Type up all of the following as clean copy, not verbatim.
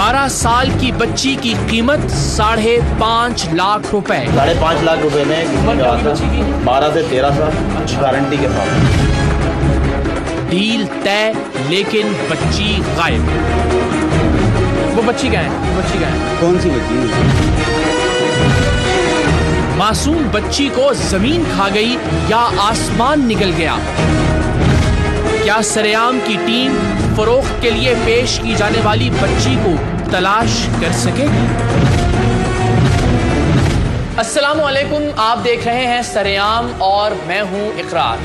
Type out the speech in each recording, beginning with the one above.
12 साल की बच्ची की कीमत 5.5 लाख रुपए। 5.5 लाख रुपए में 12 से 13 साल गारंटी के साथ। डील तय, लेकिन बच्ची गायब। वो बच्ची कहाँ है? कौन सी बच्ची? मासूम बच्ची को जमीन खा गई या आसमान निगल गया? क्या सरेआम की टीम फरोख्त के लिए पेश की जाने वाली बच्ची को तलाश कर सकेगी? अस्सलामुअलैकुम, आप देख रहे हैं सरेआम और मैं हूं इकरार।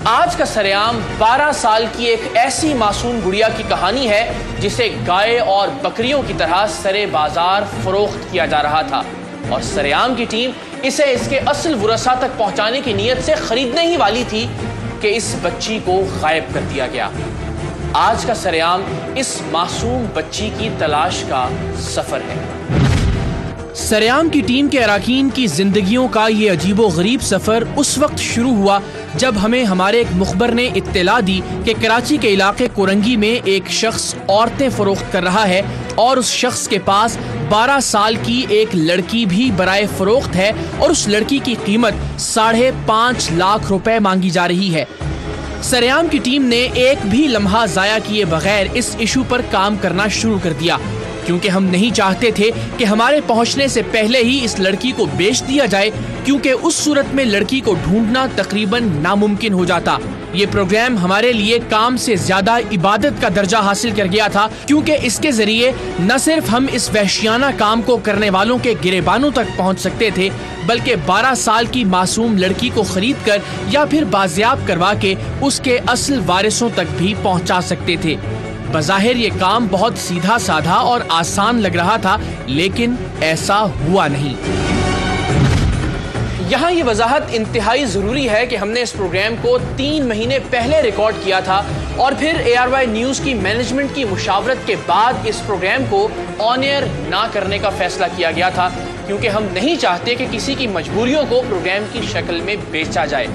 आज का सरेआम 12 साल की एक ऐसी मासूम गुड़िया की कहानी है जिसे गाय और बकरियों की तरह सरे बाजार फरोख्त किया जा रहा था और सरेआम की टीम इसे इसके असल वुरसा तक पहुंचाने की नीयत से खरीदने ही वाली थी कि इस बच्ची को गायब कर दिया गया। आज का सरेआम इस मासूम बच्ची की तलाश का सफर है। सरेआम की टीम के अराकीन की जिंदगियों का ये अजीबो गरीब सफर उस वक्त शुरू हुआ जब हमें हमारे एक मुखबर ने इत्तला दी कि कराची के इलाके कोरंगी में एक शख्स औरतें फरोख्त कर रहा है और उस शख्स के पास 12 साल की एक लड़की भी बराए फरोख्त है और उस लड़की की कीमत 5.5 लाख रुपए मांगी जा रही है। सरेआम की टीम ने एक भी लम्हा जाया किए बगैर इस इशू पर काम करना शुरू कर दिया क्योंकि हम नहीं चाहते थे कि हमारे पहुंचने से पहले ही इस लड़की को बेच दिया जाए, क्योंकि उस सूरत में लड़की को ढूंढना तकरीबन नामुमकिन हो जाता। ये प्रोग्राम हमारे लिए काम से ज्यादा इबादत का दर्जा हासिल कर गया था, क्योंकि इसके जरिए न सिर्फ हम इस वहशियाना काम को करने वालों के गिरेबानों तक पहुंच सकते थे, बल्कि 12 साल की मासूम लड़की को खरीद कर या फिर बाजियाब करवा के उसके असल वारिसों तक भी पहुंचा सकते थे। बज़ाहिर ये काम बहुत सीधा साधा और आसान लग रहा था, लेकिन ऐसा हुआ नहीं। यहाँ ये वजाहत इंतहाई जरूरी है कि हमने इस प्रोग्राम को 3 महीने पहले रिकॉर्ड किया था और फिर ARY न्यूज की मैनेजमेंट की मुशावरत के बाद इस प्रोग्राम को ऑन एयर ना करने का फैसला किया गया था, क्योंकि हम नहीं चाहते कि किसी की मजबूरियों को प्रोग्राम की शक्ल में बेचा जाए।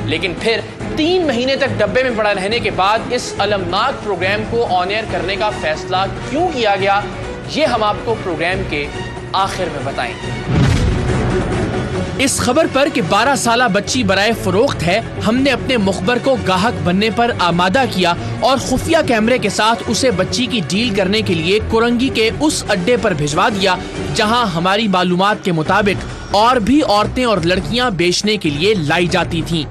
लेकिन फिर 3 महीने तक डब्बे में पड़ा रहने के बाद इस अलमनाक प्रोग्राम को ऑन एयर करने का फैसला क्यों किया गया, ये हम आपको प्रोग्राम के आखिर में बताएंगे। इस खबर पर कि 12 साला बच्ची बराए फरोख्त है, हमने अपने मुखबर को गाहक बनने पर आमादा किया और खुफिया कैमरे के साथ उसे बच्ची की डील करने के लिए कोरंगी के उस अड्डे पर भिजवा दिया जहां हमारी मालूमात के मुताबिक और भी औरतें और लड़कियां बेचने के लिए लाई जाती थीं।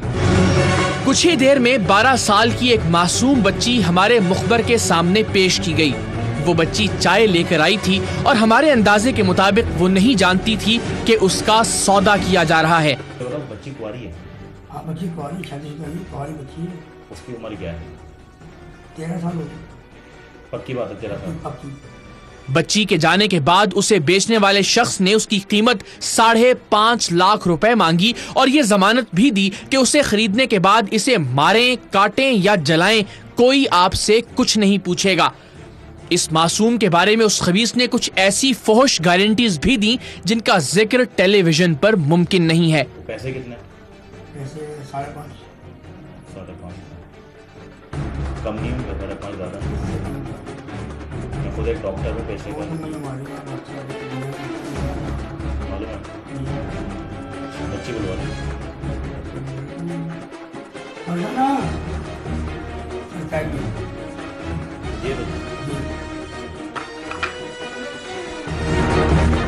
कुछ ही देर में 12 साल की एक मासूम बच्ची हमारे मुखबर के सामने पेश की गई। वो बच्ची चाय लेकर आई थी और हमारे अंदाजे के मुताबिक वो नहीं जानती थी कि उसका सौदा किया जा रहा है। बच्ची कुंवारी है? हाँ, बच्ची कुंवारी, कुंवारी बच्ची है। उसकी उम्र क्या है? 13 साल होगी। पक्की बात है, 13 साल पक्की। बच्ची के जाने के बाद उसे बेचने वाले शख्स ने उसकी कीमत 5.5 लाख रुपए मांगी और ये जमानत भी दी कि उसे खरीदने के बाद इसे मारें, काटें या जलाएं, कोई आपसे कुछ नहीं पूछेगा। इस मासूम के बारे में उस खबीस ने कुछ ऐसी फौहश गारंटीज भी दी जिनका जिक्र टेलीविजन पर मुमकिन नहीं है। पैसे कितने? पैसे 5.5। कम नहीं होंगे, 5.5 ज्यादा। मैं खुद एक डॉक्टर हूँ, पैसे का मालूम है। बच्ची बुलवा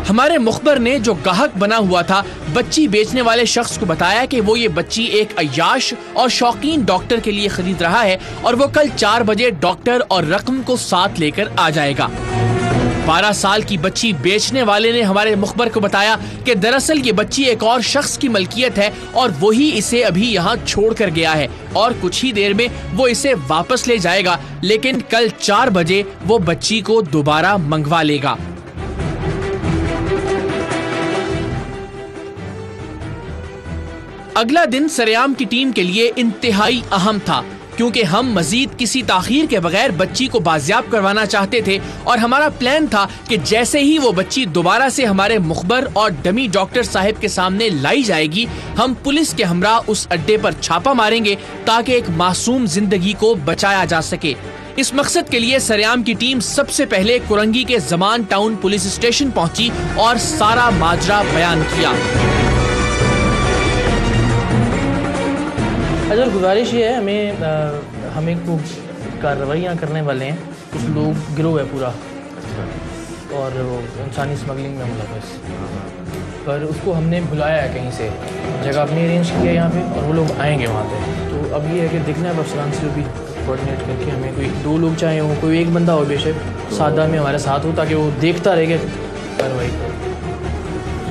हमारे मुखबर ने जो गाहक बना हुआ था बच्ची बेचने वाले शख्स को बताया कि वो ये बच्ची एक अय्याश और शौकीन डॉक्टर के लिए खरीद रहा है और वो कल 4 बजे डॉक्टर और रकम को साथ लेकर आ जाएगा। 12 साल की बच्ची बेचने वाले ने हमारे मुखबर को बताया कि दरअसल ये बच्ची एक और शख्स की मलकियत है और वही इसे अभी यहाँ छोड़ कर गया है और कुछ ही देर में वो इसे वापस ले जाएगा, लेकिन कल 4 बजे वो बच्ची को दोबारा मंगवा लेगा। अगला दिन सरेआम की टीम के लिए इंतहाई अहम था, क्योंकि हम मजीद किसी ताखीर के बगैर बच्ची को बाजियाब करवाना चाहते थे और हमारा प्लान था कि जैसे ही वो बच्ची दोबारा से हमारे मुखबर और डमी डॉक्टर साहब के सामने लाई जाएगी, हम पुलिस के हमरा उस अड्डे पर छापा मारेंगे ताकि एक मासूम जिंदगी को बचाया जा सके। इस मकसद के लिए सरेआम की टीम सबसे पहले कुरंगी के जमान टाउन पुलिस स्टेशन पहुंची और सारा माजरा बयान किया। अगर गुजारिश ये है, हमें कुछ कार्रवाइयाँ करने वाले हैं, कुछ लोग गिरोह है पूरा और इंसानी स्मगलिंग में मुलव्वस, पर उसको हमने बुलाया है कहीं से, जगह अपनी अरेंज की है यहाँ पे और वो लोग आएंगे वहाँ पे। तो अब ये है कि देखना है अफसरान से भी कोऑर्डिनेट करके हमें कोई 2 लोग चाहे हो, कोई एक बंदा हो बेशक सादा में हमारे साथ हो, ताकि वो देखता रहे कार्रवाई को।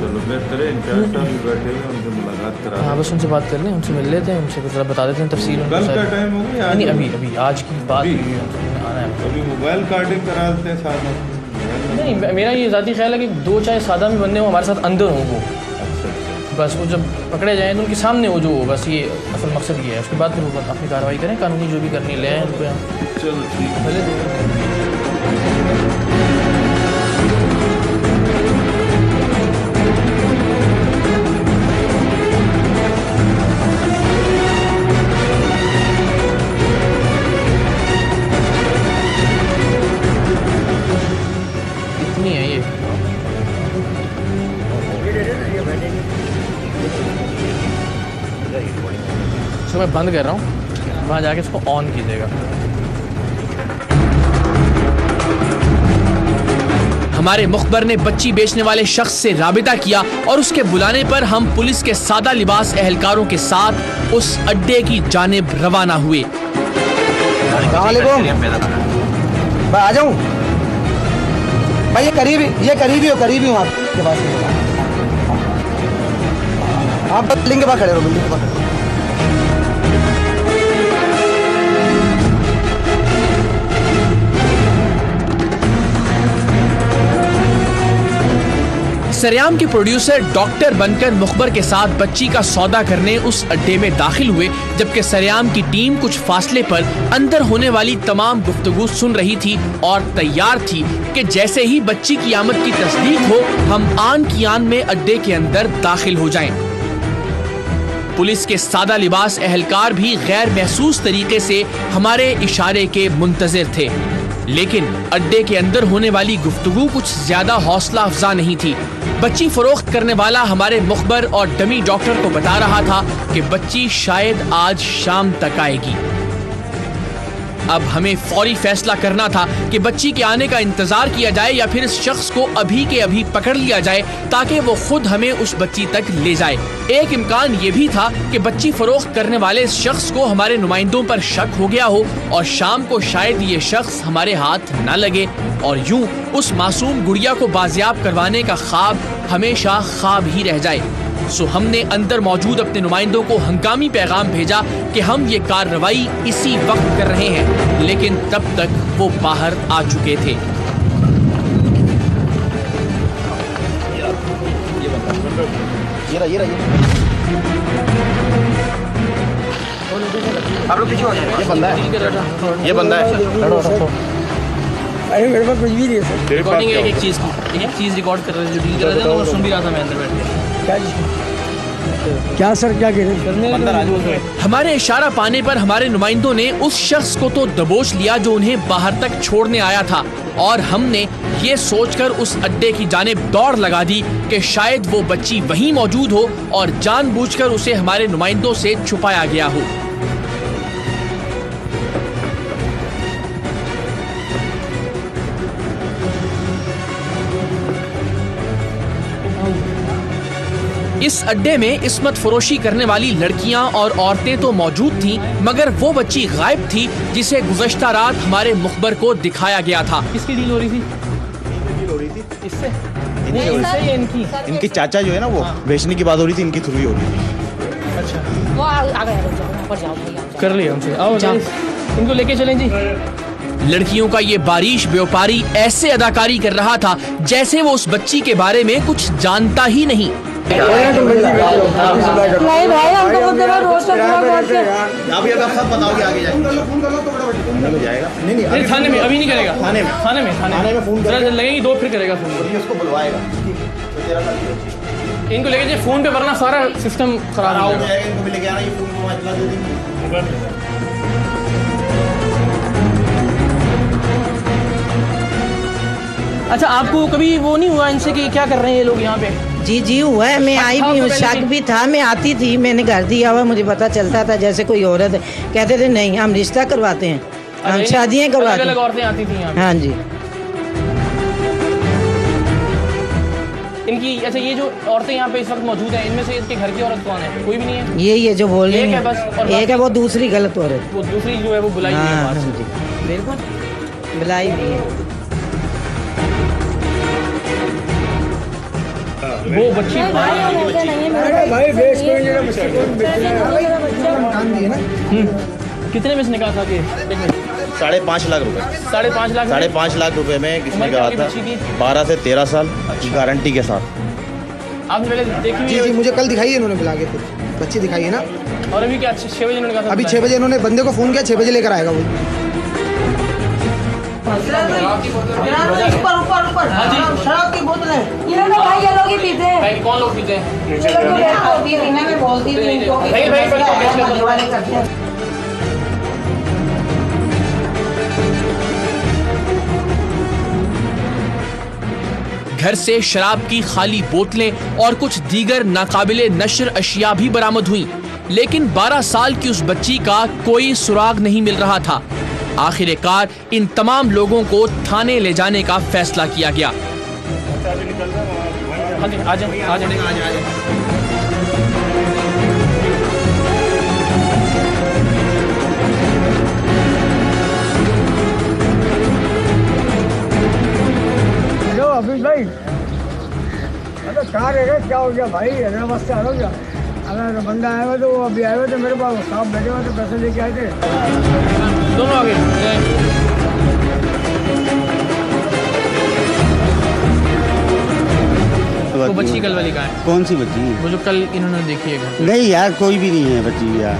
चलो बेहतर है, इंचार्ज भी बैठे हैं, उनसे मुलाकात करा। हाँ बस उनसे बात कर लें, उनसे मिल लेते हैं, उनसे कुछ बता देते हैं तफसील। कल का टाइम हो गया? नहीं अभी आज की बात आना है। अभी मोबाइल कार्डिंग करा देते हैं साथ में। नहीं, मेरा ये ज़ाती ख्याल है कि 2 चाहे सादा में बंदे हो हमारे साथ अंदर हों वो, बस वो जब पकड़े जाएँ तो उनके सामने हो जो, बस ये असल मकसद ये है। उसके बाद फिर वो अपनी कार्रवाई करें, कानूनी जो भी करनी ले आए उनको यहाँ। चलो ठीक है। पहले इतनी है ये। इसको मैं बंद कर रहा हूँ, वहाँ जाके इसको ऑन कीजिएगा। हमारे मुखबर ने बच्ची बेचने वाले शख्स से राबिता किया और उसके बुलाने पर हम पुलिस के सादा लिबास एहलकारों के साथ उस अड्डे की जानिब रवाना हुए। मैं आ जाऊं भाई, ये करीबी हूँ आपके पास। आप बिल्डिंग के पास खड़े रहो, बिल्डिंग के पास। सरेआम के प्रोड्यूसर डॉक्टर बनकर मुखबर के साथ बच्ची का सौदा करने उस अड्डे में दाखिल हुए, जबकि सरेआम की टीम कुछ फासले पर अंदर होने वाली तमाम गुफ्तगू सुन रही थी और तैयार थी कि जैसे ही बच्ची की आमद की तस्दीक हो, हम आन की आन में अड्डे के अंदर दाखिल हो जाएं। पुलिस के सादा लिबास एहलकार भी गैर महसूस तरीके से हमारे इशारे के मुंतजिर थे, लेकिन अड्डे के अंदर होने वाली गुफ्तगू कुछ ज्यादा हौसला अफजा नहीं थी। बच्ची फरोख्त करने वाला हमारे मुखबर और डमी डॉक्टर को बता रहा था कि बच्ची शायद आज शाम तक आएगी। अब हमें फौरी फैसला करना था कि बच्ची के आने का इंतजार किया जाए या फिर इस शख्स को अभी के अभी पकड़ लिया जाए ताकि वो खुद हमें उस बच्ची तक ले जाए। एक इम्कान ये भी था कि बच्ची फरोख्त करने वाले इस शख्स को हमारे नुमाइंदों पर शक हो गया हो और शाम को शायद ये शख्स हमारे हाथ न लगे और यूं उस मासूम गुड़िया को बाजियाब करवाने का ख्वाब हमेशा ख्वाब ही रह जाए। सो हमने अंदर मौजूद अपने नुमाइंदों को हंगामी पैगाम भेजा कि हम ये कार्रवाई इसी वक्त कर रहे हैं, लेकिन तब तक वो बाहर आ चुके थे। आप लोग पीछे हो जाए। ये बंदा है। अरे मेरे पास कुछ भी नहीं है सर। रिकॉर्डिंग है एक चीज़ की, एक चीज़ रिकॉर्ड कर रहे थे जो डील कर रहे थे, तो सुन भी रहा था मैं अंदर बैठ के। क्या सर, क्या कह रहे हैं? हमारे इशारा पाने पर हमारे नुमाइंदों ने उस शख्स को तो दबोच लिया जो उन्हें बाहर तक छोड़ने आया था, और हमने ये सोचकर उस अड्डे की जानिब दौड़ लगा दी कि शायद वो बच्ची वहीं मौजूद हो और जानबूझकर उसे हमारे नुमाइंदों से छुपाया गया हो। इस अड्डे में इस्मत फरोशी करने वाली लड़कियां और औरतें तो मौजूद थीं, मगर वो बच्ची गायब थी जिसे गुज़श्ता रात हमारे मुखबर को दिखाया गया था। किसकी डील हो रही थी? इससे? इनसे इनकी चाचा जो है ना, वो बेचने की बात हो रही थी, इनकी थ्रू ही हो रही थी। अच्छा, कर लिया हमसे। आओ इनको लेके चलें जी। लड़कियों का ये बारिश व्यापारी ऐसे अदाकारी कर रहा था जैसे वो उस बच्ची के बारे में कुछ जानता ही नहीं। नहीं भाई, हम तो बोलते हैं रोज अभी अगर सब बताओगे आगे जाएगा। नहीं थाने में अभी नहीं करेगा। थाने में फोन लगेगी 2 फिर करेगा फोन। उसको बुलवाएगा। इनको लेके जाए फोन पे, वरना सारा सिस्टम खराब हो जाएगा। इनको भी लेके आना, ये फोन को मैं इतना दे देंगे। अच्छा, आपको कभी वो नहीं हुआ इनसे कि क्या कर रहे हैं ये लोग यहाँ पे? जी हुआ है। मैं आई भी हूँ, शक भी था, मैं आती थी, मैंने घर दिया हुआ, मुझे पता चलता था जैसे कोई औरत कहते थे नहीं हम रिश्ता करवाते हैं, हम शादियाँ करवाते हैं। अलग औरतें आती थी यहाँ? हाँ जी। इनकी अच्छा, ये जो औरतें यहाँ पे इस वक्त मौजूद हैं, इनमें से इसके घर की औरत कौन है? कोई भी नहीं है? यही है जो बोल रही है है बस। और एक है वो दूसरी गलत औरत, वो दूसरी जो है वो बुलाई हुई है बाहर से। बिल्कुल बुलाई हुई है। वो बच्ची कितने में इसने कहा था कि 5.5 लाख रुपए। 5.5 लाख रुपए में किसने कहा था? 12 से 13 साल की गारंटी के साथ। आपने पहले देखी? जी मुझे कल दिखाई है इन्होंने बुला के, बच्ची दिखाई है ना। और अभी क्या 6 बजे इन्होंने कहा था? अभी 6 बजे इन्होंने बंदे को फोन किया, 6 बजे लेकर आएगा वो। शराब की बोतल है। भाई ये लोग ही पीते हैं। कौन लोग पीते हैं? घर से शराब की खाली बोतलें और कुछ दीगर नाकाबिले नशर अशिया भी बरामद हुई, लेकिन 12 साल की उस बच्ची का कोई सुराग नहीं मिल रहा था। आखिरकार इन तमाम लोगों को थाने ले जाने का फैसला किया गया। अभी भाई अरे कहाँ रह गए, क्या हो गया भाई? हैदराबाद से आ रहा क्या? अगर बंदा आया हुआ तो वो अभी आया हुआ तो मेरे पास साहब बैठे हुए थे, पैसे लेके आए थे दोनों आगे। वो बच्ची कल वाली कहाँ है? कौन सी बच्ची? वो जो कल इन्होंने देखी है। नहीं यार, कोई भी नहीं है बच्ची यार।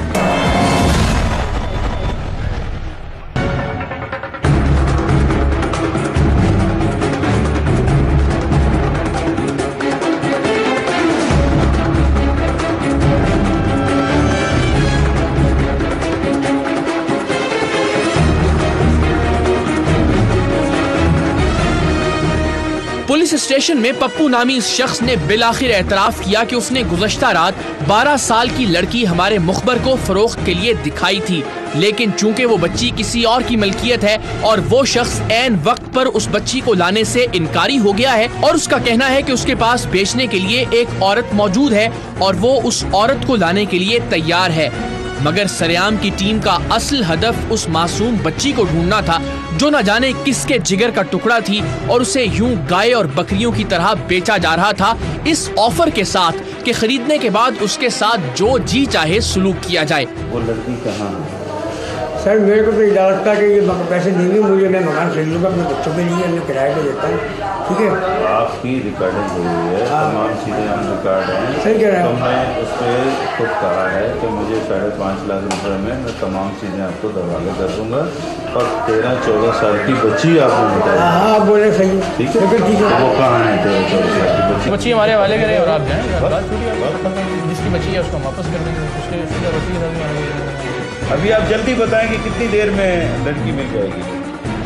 पुलिस स्टेशन में पप्पू नामी इस शख्स ने बिलाखिर एतराफ किया कि उसने गुज़श्ता रात 12 साल की लड़की हमारे मुखबर को फरोख्त के लिए दिखाई थी, लेकिन चूंकि वो बच्ची किसी और की मलकियत है और वो शख्स ऐन वक्त पर उस बच्ची को लाने से इनकारी हो गया है और उसका कहना है कि उसके पास बेचने के लिए एक औरत मौजूद है और वो उस औरत को लाने के लिए तैयार है। मगर सरेआम की टीम का असल हदफ उस मासूम बच्ची को ढूंढना था जो न जाने किसके जिगर का टुकड़ा थी और उसे यूं गाय और बकरियों की तरह बेचा जा रहा था, इस ऑफर के साथ कि खरीदने के बाद उसके साथ जो जी चाहे सलूक किया जाए। वो लड़की कहाँ है? सर मेरे को तो इजाज़त था कि ये पैसे देंगे मुझे, मैं मकान खरीद लूँगा अपने बच्चों के लिए, मैं किराए पे देता हूँ, ठीक है? आपकी रिकॉर्डिंग हुई है, तमाम चीज़ें हम रिकॉर्ड हैं। सही कह रहे हैं। तो मैं उस पर खुद कहा है कि मुझे 5.5 लाख रुपए में मैं तमाम चीज़ें आपको दरवाजे कर दूँगा और 13-14 साल की बच्ची आपने बताया। हाँ आप बोले सही, ठीक है? ठीक है। वो कहाँ है 13-14 साल की बच्ची? बच्ची हमारे हवाले करें और आप जाएं, जिसकी बच्ची है उसको वापस कर देंगे, उसके बच्ची के साथ। अभी आप जल्दी बताएं कि कितनी देर में लड़की मिल जाएगी?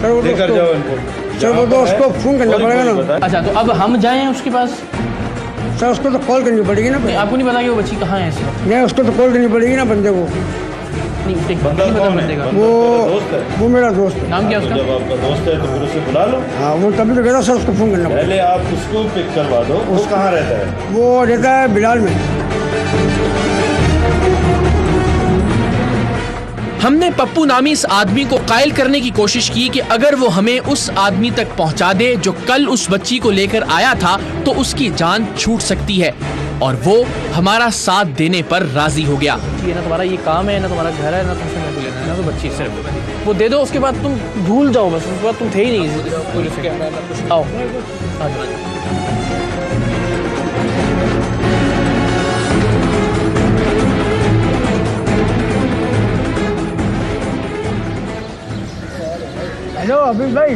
सर वो लेकर जाओ इनको। सर वो तो उसको फोन करना पड़ेगा ना। अच्छा तो अब हम जाएं उसके पास? सर उसको तो कॉल करनी पड़ेगी ना। आपको नहीं पता कि वो बच्ची कहाँ है इस वक्त? नहीं उसको तो कॉल करनी पड़ेगी ना बंदे को। नहीं बंदा कौन है? वो मेरा दोस्त है। नाम क्या उसका? जब आपका दोस्त है तो फिर उसे बुला लो। हाँ वो तभी तो कहता सर उसको फोन करना पहले आप उसको पिक करवा दो। वो कहाँ रहता है? वो रहता है बिलाल में। हमने पप्पू नामी इस आदमी को कायल करने की कोशिश की कि अगर वो हमें उस आदमी तक पहुंचा दे जो कल उस बच्ची को लेकर आया था तो उसकी जान छूट सकती है, और वो हमारा साथ देने पर राजी हो गया। ये ना तुम्हारा ये काम है, ना तुम्हारा घर है, ना तुमसे मैं लेना है, ना तो बच्ची सिर्फ वो दे दो, उसके बाद तुम भूल जाओ बस, उसके बाद तुम थे ही नहीं। आओ हेलो अभी भाई,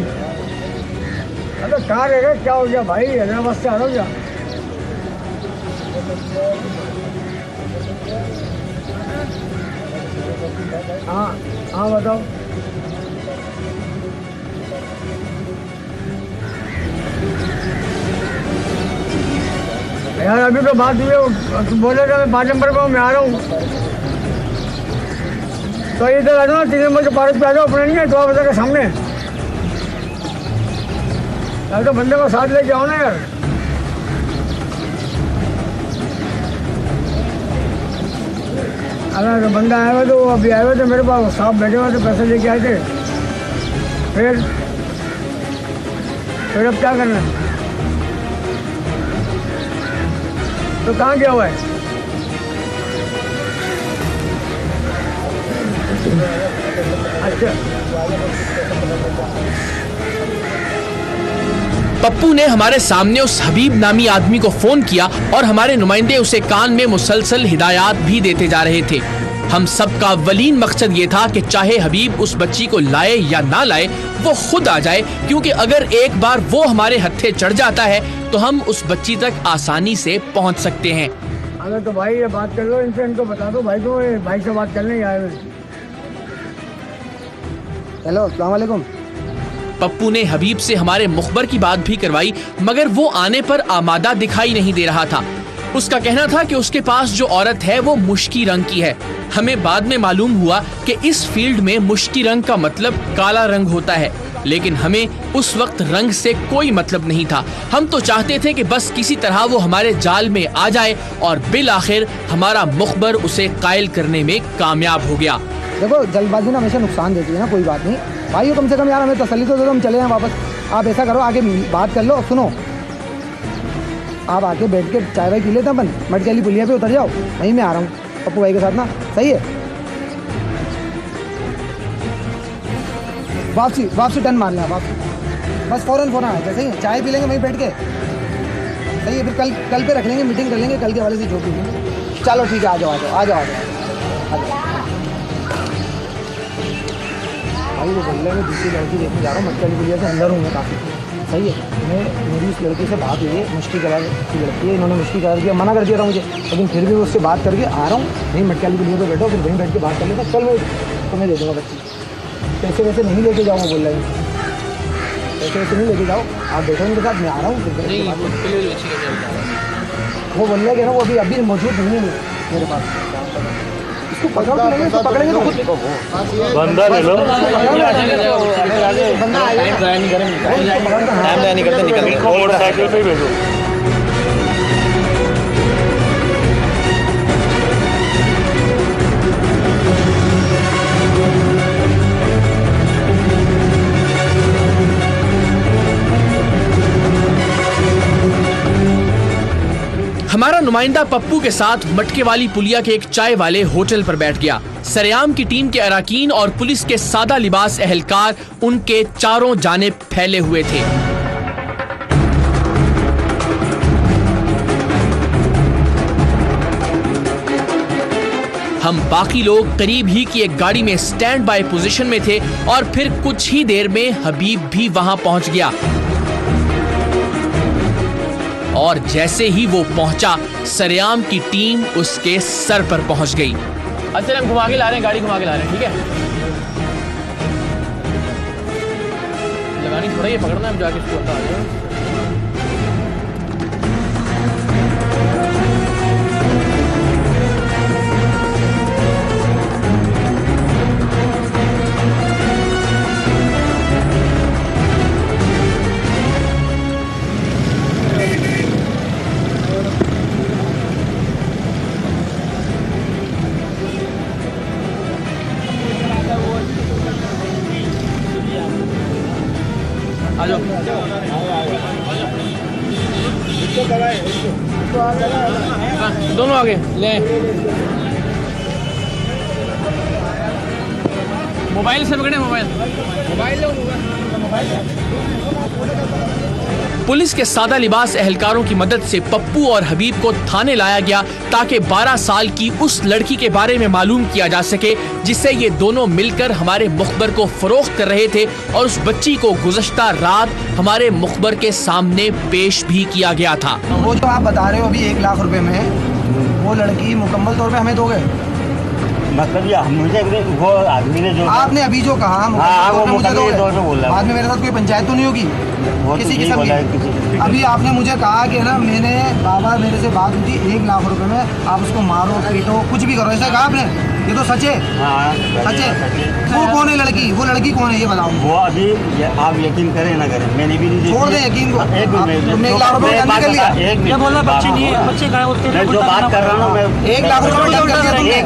अरे कहाँ रह गए, क्या हो गया भाई, हैदराबाद से आ रहा हो क्या? हाँ हाँ बताओ। यार अभी तो बात हुई, बोले था मैं 5 नंबर पर मैं आ रहा हूँ, तो इधर आ जाओ, 3 नंबर के पार्क पे आ जाओ, अपने नहीं है 2 बजे के सामने। यार तो बंदे को साथ लेके आओ ना यार। अगर तो बंदा आया हुआ तो वो अभी आया हुआ तो मेरे पास साहब बैठे हुए थे, पैसे लेके आए थे। फिर अब क्या करना है? तो कहाँ गया हुआ है? अच्छा पप्पू ने हमारे सामने उस हबीब नामी आदमी को फोन किया और हमारे नुमाइंदे उसे कान में मुसलसल हिदायत भी देते जा रहे थे। हम सबका अव्वलीन मकसद ये था कि चाहे हबीब उस बच्ची को लाए या ना लाए, वो खुद आ जाए, क्योंकि अगर एक बार वो हमारे हत्थे चढ़ जाता है तो हम उस बच्ची तक आसानी से पहुंच सकते हैं। अगर तो भाई ये बात कर लो इनसे, इनको बता दो भाई को, भाई से बात करने आए हुए। हेलो अस्सलाम वालेकुम। पप्पू ने हबीब से हमारे मुखबर की बात भी करवाई, मगर वो आने पर आमादा दिखाई नहीं दे रहा था। उसका कहना था कि उसके पास जो औरत है वो मुश्की रंग की है। हमें बाद में मालूम हुआ कि इस फील्ड में मुश्की रंग का मतलब काला रंग होता है, लेकिन हमें उस वक्त रंग से कोई मतलब नहीं था। हम तो चाहते थे कि बस किसी तरह वो हमारे जाल में आ जाए और बिल आखिर हमारा मुखबर उसे कायल करने में कामयाब हो गया। देखो जल्दबाजी ना हमेशा नुकसान देती है ना, कोई बात नहीं भाई, कम से कम यार हमें तसल्ली तो दो, हम चले हैं वापस। आप ऐसा करो, आगे बात कर लो। सुनो, आप आके बैठ के चाय वाय पी लेते हैं अपन, मटके वाली पुलिया पे उतर जाओ, वहीं मैं आ रहा हूँ पप्पू भाई के साथ ना, सही है? वापसी टर्न मार लें वापसी, बस फौरन आ जाए, सही है? चाय पी लेंगे वहीं बैठ के, सही है? फिर कल पे रख लेंगे, मीटिंग कर लेंगे कल के वाले से जो भी। चलो ठीक है, आ जाओ भाई। वो बोल रहे मैं दूसरी लड़की देखने जा रहा हूँ, मटके वाली पुलिया से अंदर हूँ मैं काफ़ी, सही है? मेरी उस लड़की से बात हुई है, मुश्किल कलर की लड़की है, इन्होंने मुश्किल कलर किया, मना कर दिया था मुझे, लेकिन फिर भी उससे बात करके आ रहा हूँ। नहीं मटके वाली पुलिया पर बैठो, फिर वहीं बैठ के बात कर लेता, कल मैं तुम्हें दे दूँगा बच्ची। पैसे वैसे नहीं लेके जाऊँ, बोल रहे हैं पैसे वैसे नहीं लेके जाओ, आप बैठो उनके साथ, मैं आ रहा हूँ। वो बोल रहे ना, वो अभी मौजूद नहीं है मेरे पास, इसको पकड़ो तो लेंगे, इसको पकड़ेंगे तो खुद बंदा ले लो, बंदा टाइम नहीं करते, निकल मोटरसाइकिल पे भेजो। हमारा नुमाइंदा पप्पू के साथ मटके वाली पुलिया के एक चाय वाले होटल पर बैठ गया। सरेआम की टीम के अराकीन और पुलिस के सादा लिबास एहलकार उनके चारों जानिब फैले हुए थे। हम बाकी लोग करीब ही की एक गाड़ी में स्टैंड बाय पोजीशन में थे और फिर कुछ ही देर में हबीब भी वहां पहुंच गया। और जैसे ही वो पहुंचा, सरेआम की टीम उसके सर पर पहुंच गई। अच्छा हम घुमा के ला रहे हैं, गाड़ी घुमा के ला रहे हैं, ठीक है? लगानी थोड़ा, ये पकड़ना है, हम जाके इसको आ जाए। दोनों आगे ले। मोबाइल से पकड़े, मोबाइल पुलिस के सादा लिबास एहलकारों की मदद से पप्पू और हबीब को थाने लाया गया ताकि 12 साल की उस लड़की के बारे में मालूम किया जा सके जिससे ये दोनों मिलकर हमारे मुखबर को फरोख्त कर रहे थे, और उस बच्ची को गुज़श्ता रात हमारे मुखबर के सामने पेश भी किया गया था। वो जो आप बता रहे हो अभी 1 लाख रुपए में, वो लड़की मुकम्मल तौर पे हमें दोगे? मतलब ये मुझे वो आदमी ने जो आपने अभी जो कहा वो मुझे दोगे, बाद में मेरे साथ कोई पंचायत तो नहीं होगी किसी किस्म की? अभी आपने मुझे कहा कि ना मैंने बाबा मेरे से बात हुई थी 1 लाख रुपए में, आप उसको मारो पीटो कुछ भी करो, ऐसा कहा आपने? ये तो सच है। सच है। वो कौन है लड़की? वो लड़की कौन है ये बताओ। वो अभी आप यकीन करें ना करें, मैंने भी नहीं छोड़ दे यकीन को। तुमने 1 लाख रुपए कर लिया। क्या बोला? बच्चे नहीं है, बच्चे कहाँ होते हैं? जो बात कर रहा हूँ मैं 1 लाख रुपए कर दिया।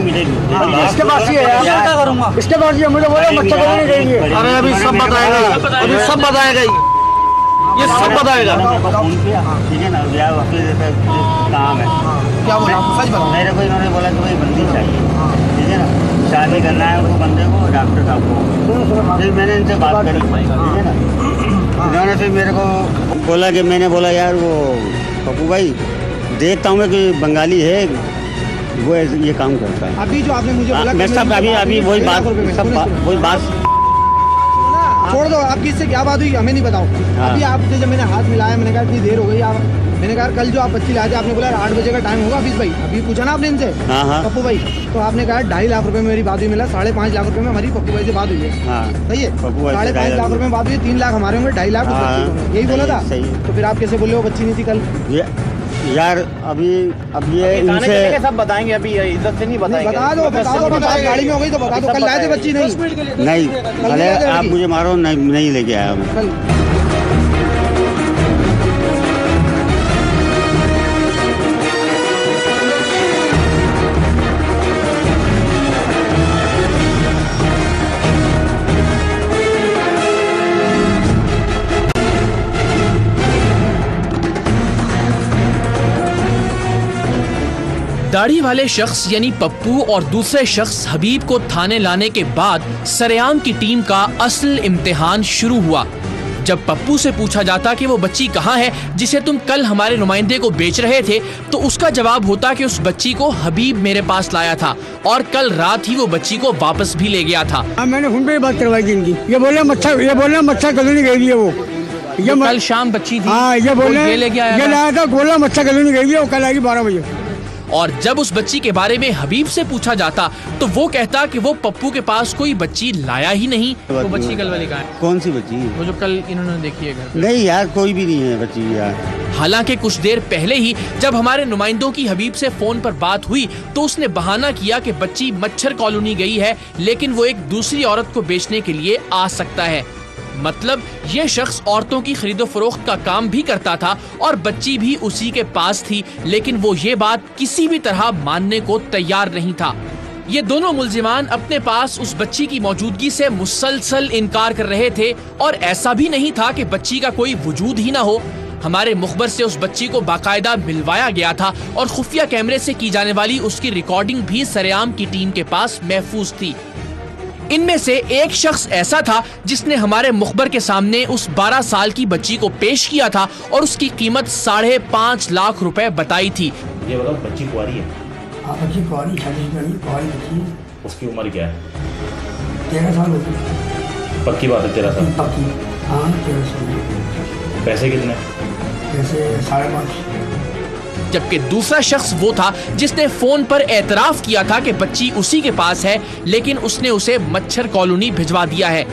इसके पास ही है यार, क्या करूँगा? इसके पास ही मुझे बोला बच्चा को नहीं देंगे। अरे अभी सब बताएगा, अभी सब बताएगा, ये सब बताएगा। ठीक है ना, काम है। क्या बोला? सच बताओ। मेरे को इन्होंने बोला कि भाई बंदी चाहिए, ठीक है ना, शादी करना है उस बंदे को डॉक्टर साहब को। फिर मैंने इनसे बात करी, ठीक है ना, इन्होंने फिर मेरे को बोला कि मैंने बोला यार वो पप्पू भाई देखता हूँ मैं कि बंगाली है वो ये काम करता है। अभी जो आपने मुझे बोला मैं सब अभी वही बात छोड़ दो। आपकी इससे क्या बात हुई हमें नहीं बताओ। अभी आपसे जब मैंने हाथ मिलाया, मैंने कहा इतनी देर हो गई, आप मैंने कहा कल जो आप बच्ची लाए थे, आपने बोला 8 बजे का टाइम होगा हफीज भाई, अभी पूछा ना आपने इनसे पप्पू भाई, तो आपने कहा 2.5 लाख रुपए में मेरी बात हुई, मिला 5.5 लाख रुपए में हमारी पप्पू भाई से बात हुई है। सही है, 5.5 लाख रुपए में बात हुई, 3 लाख हमारे होंगे, 2.5 लाख यही बोला था। तो फिर आप कैसे बोले वो बच्ची नहीं थी कल? यार अब ये इनसे सब बताएंगे, अभी इज्जत से नहीं बताएंगे। बता दो गाड़ी में हो गई तो बता दो। कल लाए थे बच्ची? नहीं, भले आप मुझे मारो, नहीं लेके आया मैं। दाढ़ी वाले शख्स यानी पप्पू और दूसरे शख्स हबीब को थाने लाने के बाद सरेआम की टीम का असल इम्तिहान शुरू हुआ। जब पप्पू से पूछा जाता कि वो बच्ची कहाँ है जिसे तुम कल हमारे नुमाइंदे को बेच रहे थे, तो उसका जवाब होता कि उस बच्ची को हबीब मेरे पास लाया था और कल रात ही वो बच्ची को वापस भी ले गया था। मैंने फोन पे बात करवाई थी इनकी। ये बोले मच्छर कॉलोनी गई है वो। ये कल शाम बच्ची थी। हाँ, ये बोले लेके आया था, बोला मच्छर कॉलोनी गई है, वो कल आएगी 12 बजे। और जब उस बच्ची के बारे में हबीब से पूछा जाता तो वो कहता कि वो पप्पू के पास कोई बच्ची लाया ही नहीं। वो बच्ची कल वाली कहाँ है? कौन सी बच्ची? वो जो कल इन्होंने देखी है घर पे। नहीं यार, कोई भी नहीं है बच्ची यार। हालांकि कुछ देर पहले ही जब हमारे नुमाइंदों की हबीब से फोन पर बात हुई तो उसने बहाना किया कि बच्ची मच्छर कॉलोनी गई है, लेकिन वो एक दूसरी औरत को बेचने के लिए आ सकता है। मतलब ये शख्स औरतों की खरीदो फरोख्त का काम भी करता था और बच्ची भी उसी के पास थी, लेकिन वो ये बात किसी भी तरह मानने को तैयार नहीं था। ये दोनों मुल्जिमान अपने पास उस बच्ची की मौजूदगी से मुसलसल इनकार कर रहे थे और ऐसा भी नहीं था कि बच्ची का कोई वजूद ही ना हो। हमारे मुखबर से उस बच्ची को बाकायदा मिलवाया गया था और खुफिया कैमरे से की जाने वाली उसकी रिकॉर्डिंग भी सरेआम की टीम के पास महफूज थी। इनमें से एक शख्स ऐसा था जिसने हमारे मुखबर के सामने उस 12 साल की बच्ची को पेश किया था और उसकी कीमत 5.5 लाख रुपए बताई थी। ये बताओ, बच्ची कुंवारी है? हाँ, बच्ची कुंवारी, कुंवारी बच्ची। उसकी उम्र क्या है? 13 साल होगी। पक्की बात है? 13 साल पक्की? हाँ, 13 साल। पैसे कितने? पैसे 5.5। जबकि दूसरा शख्स वो था जिसने फोन पर एतराफ किया था कि बच्ची उसी के पास है, लेकिन उसने उसे मच्छर कॉलोनी भिजवा दिया है।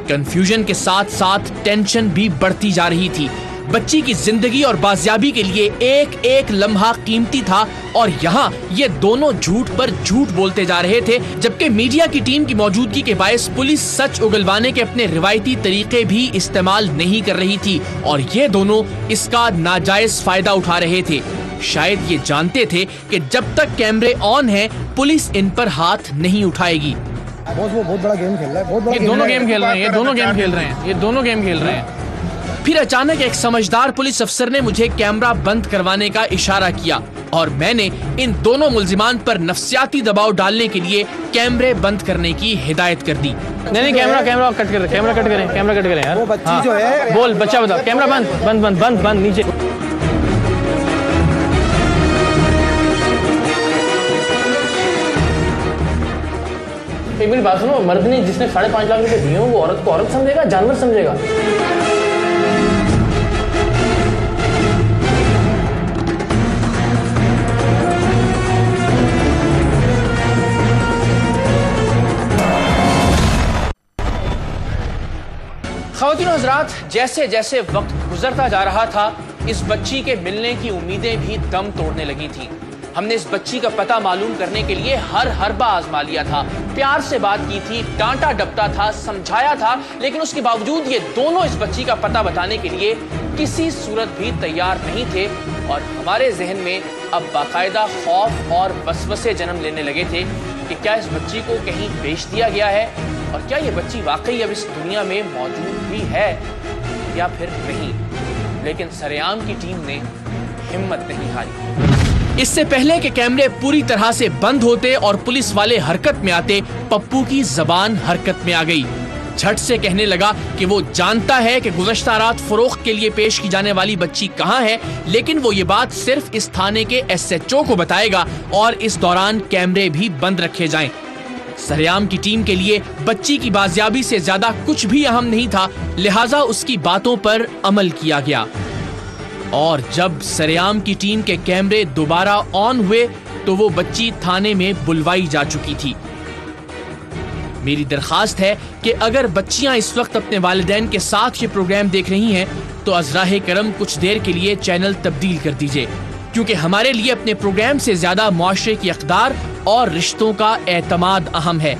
कंफ्यूजन के साथ साथ टेंशन भी बढ़ती जा रही थी। बच्ची की जिंदगी और बाजियाबी के लिए एक एक लम्हा कीमती था और यहाँ ये दोनों झूठ पर झूठ बोलते जा रहे थे, जबकि मीडिया की टीम की मौजूदगी के बायस पुलिस सच उगलवाने के अपने रिवायती तरीके भी इस्तेमाल नहीं कर रही थी और ये दोनों इसका नाजायज फायदा उठा रहे थे। शायद ये जानते थे कि जब तक कैमरे ऑन हैं, पुलिस इन पर हाथ नहीं उठाएगी। वो बहुत बड़ा गेम खेल रहा है। ये दोनों गेम खेल रहे हैं, ये दोनों गेम खेल रहे हैं। फिर अचानक एक समझदार पुलिस अफसर ने मुझे कैमरा बंद करवाने का इशारा किया और मैंने इन दोनों मुल्जिमान पर नफ्सियाती दबाव डालने के लिए कैमरे बंद करने की हिदायत कर दी। नहीं कैमरा कट करें यार। वो बच्ची जो है, बोल बच्चा बता, कैमरा बंद नीचे। एक मेरी बात सुनो, मर्द ने जिसने 5.5 लाख रुपए दिए वो औरत को औरत समझेगा, जानवर समझेगा? ख़वातीन और हज़रात, जैसे जैसे वक्त गुजरता जा रहा था, इस बच्ची के मिलने की उम्मीदें भी दम तोड़ने लगी थी। हमने इस बच्ची का पता मालूम करने के लिए हर हरबा आजमा लिया था, प्यार से बात की थी, डांटा डपटा था, समझाया था, लेकिन उसके बावजूद ये दोनों इस बच्ची का पता बताने के लिए किसी सूरत भी तैयार नहीं थे। और हमारे जहन में अब बाकायदा खौफ और वसवसे जन्म लेने लगे थे कि क्या इस बच्ची को कहीं बेच दिया गया है और क्या ये बच्ची वाकई अब इस दुनिया में मौजूद भी है या फिर नहीं। लेकिन सरेआम की टीम ने हिम्मत नहीं हारी। इससे पहले कि कैमरे पूरी तरह से बंद होते और पुलिस वाले हरकत में आते, पप्पू की जबान हरकत में आ गई। झट से कहने लगा कि वो जानता है कि गुज़श्ता रात फरोख्त के लिए पेश की जाने वाली बच्ची कहाँ है, लेकिन वो ये बात सिर्फ इस थाने के SHO को बताएगा और इस दौरान कैमरे भी बंद रखे जाएं। सरेआम की टीम के लिए बच्ची की बाजियाबी से ज्यादा कुछ भी अहम नहीं था, लिहाजा उसकी बातों पर अमल किया गया। और जब सरेआम की टीम के कैमरे दोबारा ऑन हुए तो वो बच्ची थाने में बुलवाई जा चुकी थी। मेरी दरखास्त है कि अगर बच्चियां इस वक्त अपने वालिदैन के साथ ये प्रोग्राम देख रही हैं तो अज़राए करम कुछ देर के लिए चैनल तब्दील कर दीजिए, क्योंकि हमारे लिए अपने प्रोग्राम से ज्यादा मुआशरे की अक़दार और रिश्तों का एतमाद अहम है।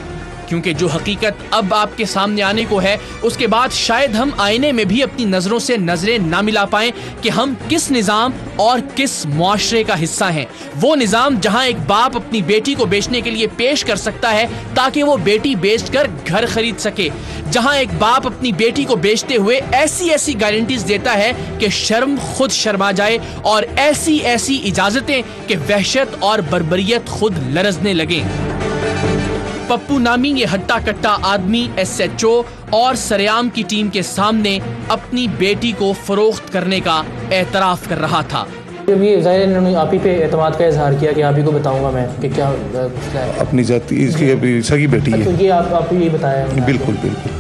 क्योंकि जो हकीकत अब आपके सामने आने को है, उसके बाद शायद हम आईने में भी अपनी नजरों से नजरें ना मिला पाएं कि हम किस निजाम और किस मुआशरे का हिस्सा हैं। वो निजाम जहां एक बाप अपनी बेटी को बेचने के लिए पेश कर सकता है ताकि वो बेटी बेचकर घर खरीद सके, जहां एक बाप अपनी बेटी को बेचते हुए ऐसी ऐसी गारंटीज देता है कि शर्म खुद शर्मा जाए और ऐसी ऐसी इजाजतें कि वहशत और बर्बरियत खुद लरजने लगे। पप्पू नामी ये हट्टा कट्टा आदमी SHO और सरेआम की टीम के सामने अपनी बेटी को फरोख्त करने का एतराफ कर रहा था। अभी ज़ाहिर इन्होंने आप ही पे एतमाद का इजहार किया कि आप ही को बताऊंगा मैं कि क्या मसला है। अपनी जाति इसकी अभी सगी बेटी है। तो ये आप ये बताया। बिल्कुल बिल्कुल।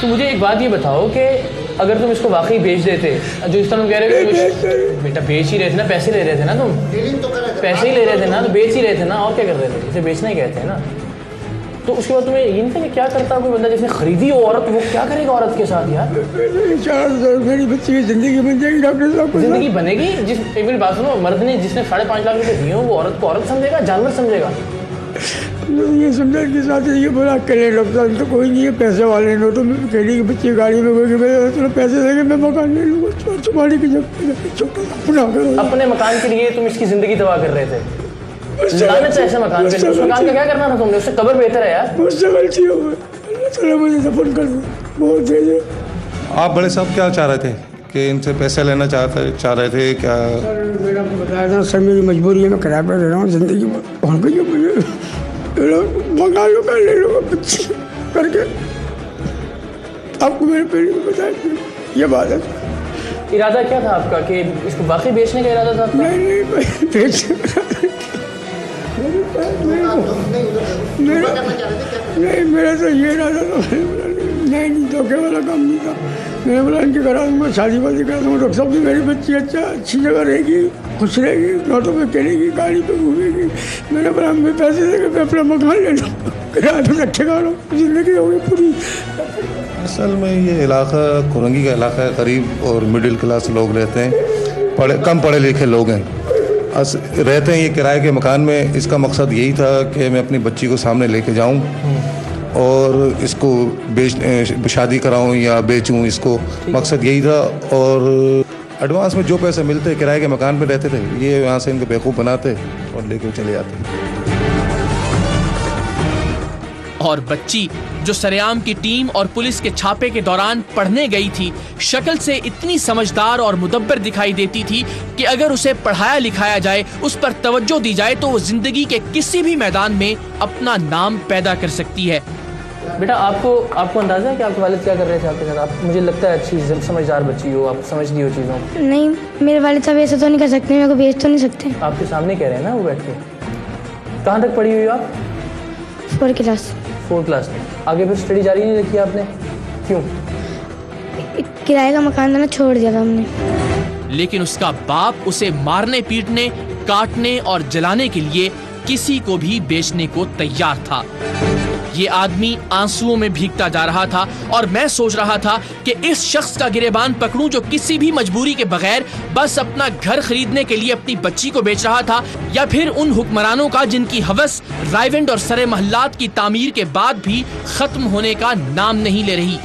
तो मुझे एक बात ये बताओ कि अगर तुम इसको वाकई बेच देते, जो इस तरह कह रहे हो बेटा बेच ही रहे थे ना, पैसे ले रहे थे ना, तुम पैसे ही ले रहे थे ना, तो बेच ही रहे थे ना, और क्या कर रहे थे, इसे बेचना ही कहते हैं ना। तो उसके बाद तुम्हें ये नहीं था कि क्या करता कोई बंदा जिसने खरीदी हो औरत, वो क्या करेगा औरत के साथ यार? मेरी बच्ची की जिंदगी बन जाएगी डॉक्टर साहब, जिंदगी बनेगी। एक मेरी बात सुनो, मर्द ने जिसने 5.5 लाख रुपए दिए हो वो औरत को औरत समझेगा, जानवर समझेगा? ये समझा के साथ ये बोला करे डॉक्टर तो कोई नहीं है, पैसे वाले नो तो मैं खेली की बच्ची गाड़ी में चलो पैसे देंगे मैं मकान ले लूँगा तुम्हारी की जब अपने मकान के लिए तुम इसकी जिंदगी तबाह कर रहे थे। लानत है ऐसे मकान पे, उस मकान का क्या करना था तुमने? उससे कब्र बेहतर है यार। मुझसे गलती हो गई, चलो मुझे दफन कर दो, बहुत दे। आप बड़े साहब क्या चाह रहे थे कि इनसे पैसे लेना चाह रहे थे क्या? सर मैंने आपको बताया था सर, मेरी मजबूरी है, मैं किराए पर रह रहा हूँ, जिंदगी भर गई है मुझे, मंगा लो कर ले लो बच्चे करके। आपको मेरे पहले बताया ये बात है। इरादा क्या था आपका कि इसको बाकी बेचने का इरादा था? नहीं बेचने नहीं, मेरा तो ये इरादा था, नहीं धोखे वाला काम नहीं था। मैंने बोला इनके करा दूँगा, शादी वादी करा दूँगा, डॉक्टर साहब भी मेरी बच्ची अच्छी जगह रहेगी, खुश रहेगी, नोटों में खेलेगी, गाड़ी पे घूमेगी। मैंने बोला मैं पैसे देकर मैं अपना मकान ले लूँ, किराए पर रखेगा, जिंदगी होगी पूरी। असल में ये इलाका कुरंगी का इलाका है, गरीब और मिडिल क्लास लोग रहते हैं, कम पढ़े लिखे लोग हैं, रहते हैं ये किराए के मकान में। इसका मकसद यही था कि मैं अपनी बच्ची को सामने लेके जाऊं और इसको शादी कराऊं या बेचूं, इसको मकसद यही था। और एडवांस में जो पैसे मिलते किराए के मकान में रहते थे, ये यहाँ से इनको बेवकूफ़ बनाते और लेके चले जाते। और बच्ची जो सरेआम की टीम और पुलिस के छापे के दौरान पढ़ने गई थी, शक्ल से इतनी समझदार और मुदब्बर दिखाई देती थी कि अगर उसे पढ़ाया लिखाया जाए, उस पर तवज्जो दी जाए तो वो जिंदगी के किसी भी मैदान में अपना नाम पैदा कर सकती है। बेटा आपको अंदाजा है कि आपके वालिद क्या कर रहे थे आपके साथ? आप मुझे लगता है अच्छी समझदार बच्ची हो, आप समझती हो चीज़ों को। नहीं, मेरे वालिद साहब ऐसा तो नहीं कर सकते, मेरे को भेज तो नहीं सकते। आपके सामने कह रहे हैं ना वो बैठ के। कहाँ तक पढ़ी हुई आप? 4 क्लास। 4 क्लास में आगे फिर स्टडी जारी नहीं रखी आपने? क्यों? किराए का मकान था ना, छोड़ दिया था हमने। लेकिन उसका बाप उसे मारने पीटने, काटने और जलाने के लिए किसी को भी बेचने को तैयार था। ये आदमी आंसुओं में भीगता जा रहा था और मैं सोच रहा था कि इस शख्स का गिरेबान पकड़ूं जो किसी भी मजबूरी के बगैर बस अपना घर खरीदने के लिए अपनी बच्ची को बेच रहा था, या फिर उन हुक्मरानों का जिनकी हवस रायविंड और सरे महल्लात की तामीर के बाद भी खत्म होने का नाम नहीं ले रही।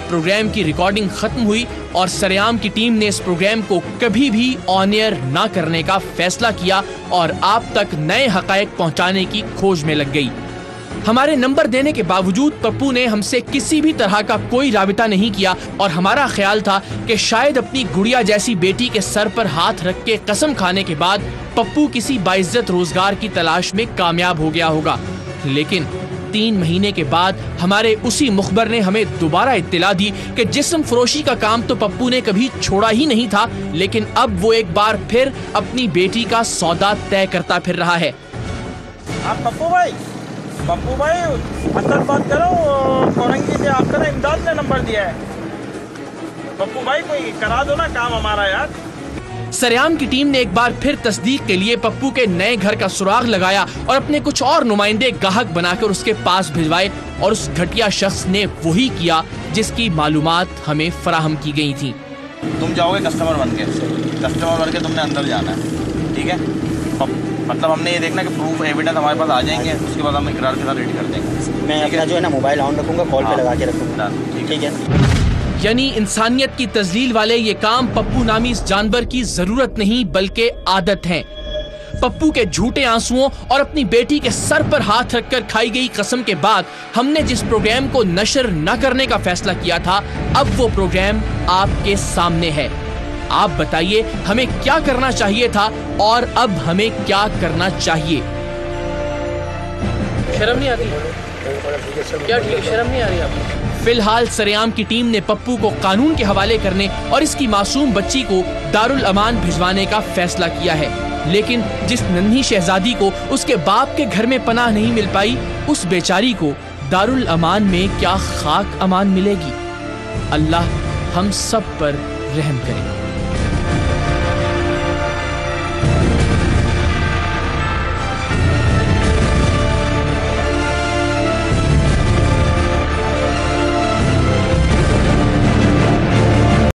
प्रोग्राम की रिकॉर्डिंग खत्म हुई और सरेआम की टीम ने इस प्रोग्राम को कभी भी ऑन एयर न करने का फैसला किया और आप तक नए हकायक पहुंचाने की खोज में लग गई। हमारे नंबर देने के बावजूद पप्पू ने हमसे किसी भी तरह का कोई राबिता नहीं किया और हमारा ख्याल था कि शायद अपनी गुड़िया जैसी बेटी के सर पर हाथ रख के कसम खाने के बाद पप्पू किसी बाइज्जत रोजगार की तलाश में कामयाब हो गया होगा। लेकिन 3 महीने के बाद हमारे उसी मुखबर ने हमें दोबारा इत्तिला दी कि जिस्म फरोशी का काम तो पप्पू ने कभी छोड़ा ही नहीं था, लेकिन अब वो एक बार फिर अपनी बेटी का सौदा तय करता फिर रहा है। पप्पू भाई अंदर बात करो, कोरंगी से आपका ना इमदाद ने नंबर दिया है। पप्पू भाई कोई करा दो ना काम हमारा यार। सरेआम की टीम ने एक बार फिर तस्दीक के लिए पप्पू के नए घर का सुराग लगाया और अपने कुछ और नुमाइंदे गाहक बनाकर उसके पास भिजवाए और उस घटिया शख्स ने वही किया जिसकी मालूमात हमें फराहम की गई थी। तुम जाओगे कस्टमर बन के तुमने अंदर जाना है, ठीक है? मतलब हमने ये देखना कि प्रूफ एविडेंस हमारे पास आ जाएंगे, उसके बाद हम इकरार के साथ रेडी कर देंगे। मैं अपना जो है ना मोबाइल ऑन रखूंगा, कॉल पे लगा के रखूंगा, ठीक है? यानी इंसानियत की तजलील वाले ये काम पप्पू नामी इस जानवर की जरूरत नहीं बल्कि आदत है। पप्पू के झूठे आंसुओं और अपनी बेटी के सर पर हाथ रखकर खाई गई कसम के बाद हमने जिस प्रोग्राम को नशर न करने का फैसला किया था, अब वो प्रोग्राम आपके सामने है। आप बताइए हमें क्या करना चाहिए था और अब हमें क्या करना चाहिए? शर्म नहीं आती? क्या ठीक है, शर्म नहीं आ रही आपको? फिलहाल सरेआम की टीम ने पप्पू को कानून के हवाले करने और इसकी मासूम बच्ची को दारुल अमान भिजवाने का फैसला किया है। लेकिन जिस नन्ही शहजादी को उसके बाप के घर में पनाह नहीं मिल पाई, उस बेचारी को दारुल अमान में क्या खाक अमान मिलेगी? अल्लाह हम सब पर रहम करे।